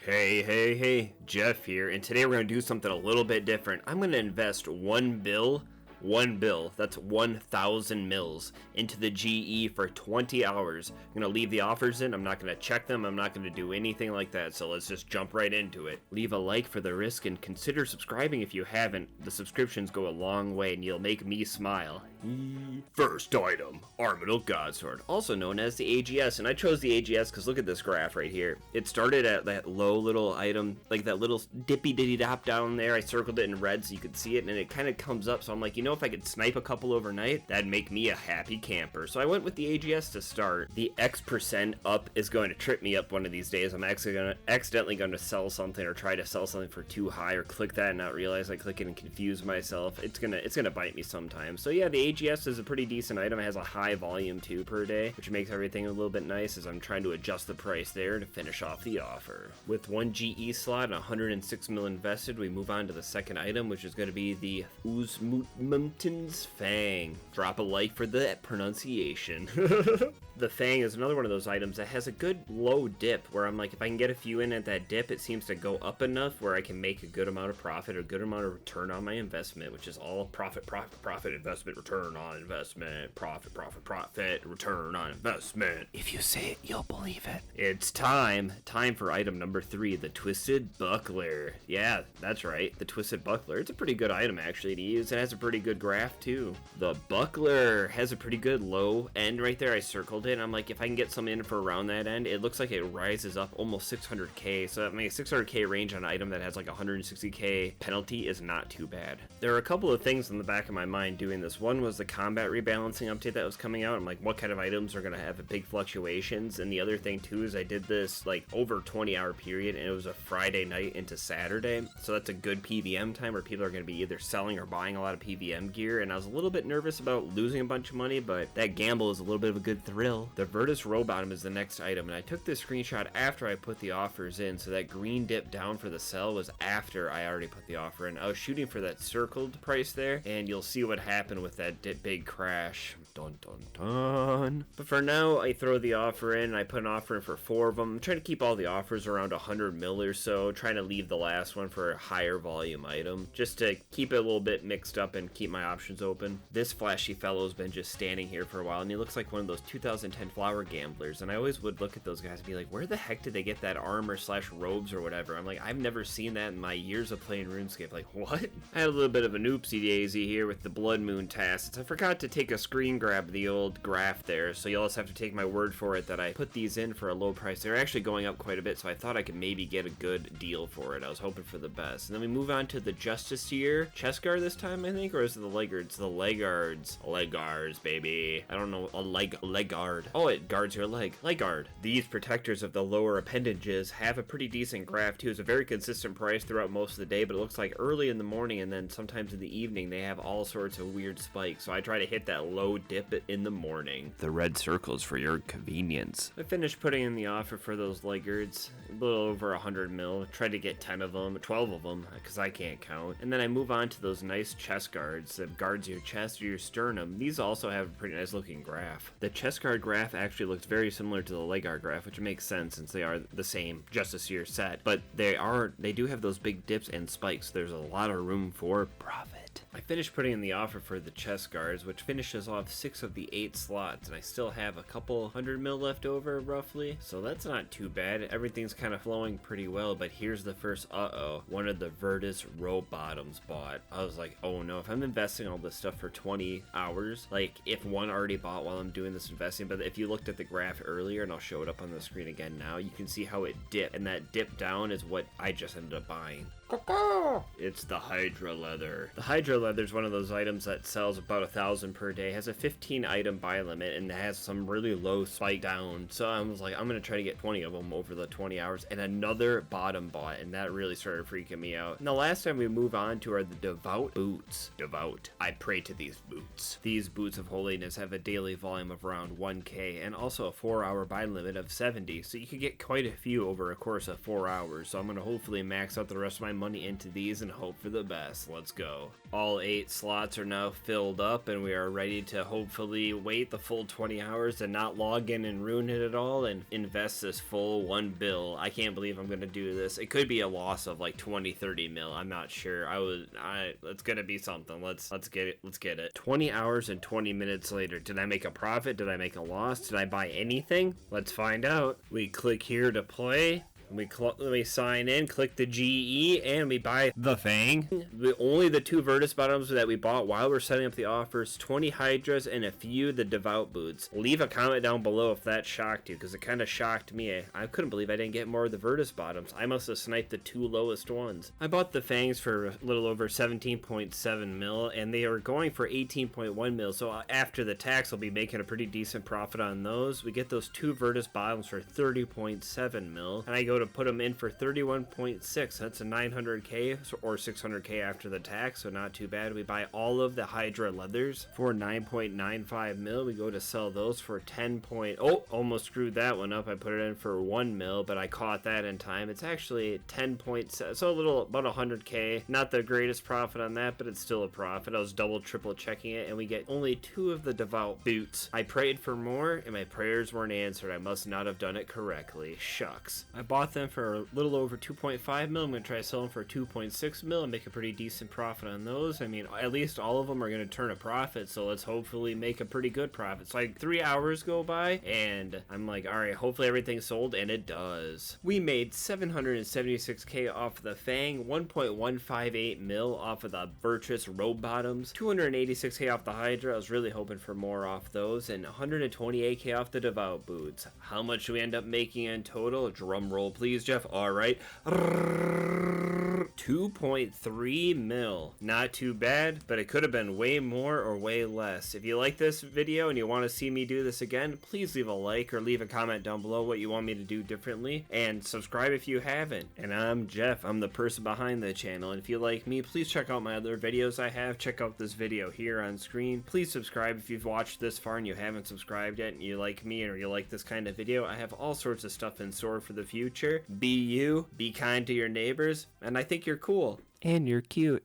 Hey, Jeff here, and today we're going to do something a little bit different. I'm going to invest one bill, that's 1,000 mils, into the GE for 20 hours. I'm going to leave the offers in, I'm not going to check them, I'm not going to do anything like that, so let's just jump right into it. Leave a like for the risk and consider subscribing if you haven't. The subscriptions go a long way and you'll make me smile. First item, Armadillo Godsword, also known as the AGS, and I chose the AGS because look at this graph right here. It started at that low little item, like that little dippy ditty dop down there. I circled it in red so you could see it, and it kind of comes up, so I'm like, you know, if I could snipe a couple overnight, that'd make me a happy camper. So I went with the AGS to start. The X% up is going to trip me up one of these days. I'm actually accidentally going to sell something or try to sell something for too high, or click that and not realize I click it and confuse myself. It's gonna bite me sometimes. So yeah, the AGS is a pretty decent item. It has a high volume too per day, which makes everything a little bit nice as I'm trying to adjust the price there to finish off the offer. With one GE slot and 106 mil invested, we move on to the second item, which is going to be the Uzmut's Fang. Drop a like for that pronunciation. The Fang is another one of those items that has a good low dip where I'm like, if I can get a few in at that dip, it seems to go up enough where I can make a good amount of profit, or a good amount of return on my investment, which is all profit, investment, return on investment, profit, return on investment. If you say it, you'll believe it. It's time for item number 3, the Twisted Buckler. Yeah, that's right, the Twisted Buckler. It's a pretty good item actually to use. It has a pretty good graph too. The Buckler has a pretty good low end right there. I circled it, and I'm like, if I can get some in for around that end, it looks like it rises up almost 600k. So I mean, a 600k range on an item that has like 160k penalty is not too bad. There are a couple of things in the back of my mind doing this. One was the combat rebalancing update that was coming out. I'm like, what kind of items are going to have big fluctuations? And the other thing too is I did this like over 20-hour period, and it was a Friday night into Saturday, so that's a good PVM time where people are going to be either selling or buying a lot of PVM gear, and I was a little bit nervous about losing a bunch of money, but that gamble is a little bit of a good thrill. The Virtus Row-Bottom is the next item, and I took this screenshot after I put the offers in, so that green dip down for the sell was after I already put the offer in. I was shooting for that circled price there, and you'll see what happened with that big crash. Dun dun dun. But for now, I throw the offer in. I put an offer in for 4 of them. I'm trying to keep all the offers around 100 mil or so, trying to leave the last one for a higher volume item, just to keep it a little bit mixed up and keep my options open. This flashy fellow's been just standing here for a while, and he looks like one of those 2010 flower gamblers, and I always would look at those guys and be like, where the heck did they get that armor / robes or whatever? I'm like, I've never seen that in my years of playing RuneScape. Like, what? I had a little bit of an oopsie daisy here with the Blood Moon tassets. I forgot to take a screen grab of the old graph there, so you'll also have to take my word for it that I put these in for a low price. They're actually going up quite a bit, so I thought I could maybe get a good deal for it. I was hoping for the best. And then we move on to the Justiciar chest guard this time, I think, or is it the leg guards? The leg guards. Leg guards, baby. I don't know, a leg guard. Oh, it guards your leg. Leg guard. These protectors of the lower appendages have a pretty decent graph too. It's a very consistent price throughout most of the day, but it looks like early in the morning and then sometimes in the evening they have all sorts of weird spikes, so I try to hit that low dip in the morning. The red circles for your convenience. I finished putting in the offer for those leg guards, a little over 100 mil. Tried to get 10 of them, 12 of them, because I can't count. And then I move on to those nice chest guards that guards your chest or your sternum. These also have a pretty nice looking graph. The chest guard graph actually looks very similar to the leg guard graph, which makes sense since they are the same Justiciar set, but they do have those big dips and spikes. There's a lot of room for profit. I finished putting in the offer for the chest guards, which finishes off 6 of the 8 slots, and I still have a couple 100 mil left over roughly, so that's not too bad. Everything's kind of flowing pretty well, but here's the first one of the Virtus Row-Bottoms bought. I was like, oh no, if I'm investing all this stuff for 20 hours, like if one already bought while I'm doing this investing, but if you looked at the graph earlier, and I'll show it up on the screen again now, you can see how it dipped, and that dip down is what I just ended up buying. It's the Hydra Leather. The Hydra Leather is one of those items that sells about 1,000 per day, has a 15 item buy limit, and has some really low spike down. So I was like, I'm gonna try to get 20 of them over the 20 hours, and another bottom bought, and that really started freaking me out. And the last time we move on to are the Devout Boots. Devout. I pray to these boots. These boots of holiness have a daily volume of around 1k, and also a 4-hour buy limit of 70, so you could get quite a few over a course of 4 hours. So I'm gonna hopefully max out the rest of my money into these and hope for the best. Let's go. All 8 slots are now filled up, and we are ready to hopefully wait the full 20 hours and not log in and ruin it at all and invest this full 1 bill. I can't believe I'm gonna do this. It could be a loss of like 20-30 mil. I'm not sure. It's gonna be something. Let's get it. Let's get it. 20 hours and 20 minutes later. Did I make a profit? Did I make a loss? Did I buy anything? Let's find out. We click here to play. We sign in, click the GE, and we buy the Fang. Only the 2 Virtus bottoms that we bought while we're setting up the offers, 20 Hydras, and a few the Devout Boots. Leave a comment down below if that shocked you, because it kind of shocked me. I couldn't believe I didn't get more of the Virtus bottoms. I must have sniped the 2 lowest ones. I bought the Fangs for a little over 17.7 mil, and they are going for 18.1 mil, so after the tax, I'll be making a pretty decent profit on those. We get those 2 Virtus bottoms for 30.7 mil, and I go to put them in for 31.6. That's a 900k or 600k after the tax, so not too bad. We buy all of the Hydra leathers for 9.95 mil. We go to sell those for 10. Oh, almost screwed that one up. I put it in for 1 mil, but I caught that in time. It's actually 10.7, so a little about 100k. Not the greatest profit on that, but it's still a profit. I was triple checking it, and we get only 2 of the Devout Boots. I prayed for more, and my prayers weren't answered. I must not have done it correctly. Shucks. I bought them for a little over 2.5 mil. I'm going to try to sell them for 2.6 mil and make a pretty decent profit on those. I mean, at least all of them are going to turn a profit, so let's hopefully make a pretty good profit. So like 3 hours go by, and I'm like, all right, hopefully everything's sold, and it does. We made 776k off of the Fang, 1.158 mil off of the Virtus Robe Bottoms, 286k off the Hydra. I was really hoping for more off those, and 128k off the Devout Boots. How much do we end up making in total? Drum roll, please, Jeff. All right. 2.3 mil. Not too bad, but it could have been way more or way less. If you like this video and you want to see me do this again, please leave a like or leave a comment down below what you want me to do differently, and subscribe if you haven't. And I'm Jeff. I'm the person behind the channel, and if you like me, please check out my other videos I have. Check out this video here on screen. Please subscribe if you've watched this far and you haven't subscribed yet and you like me or you like this kind of video. I have all sorts of stuff in store for the future. Be you, be kind to your neighbors, and I think you're cool. And you're cute.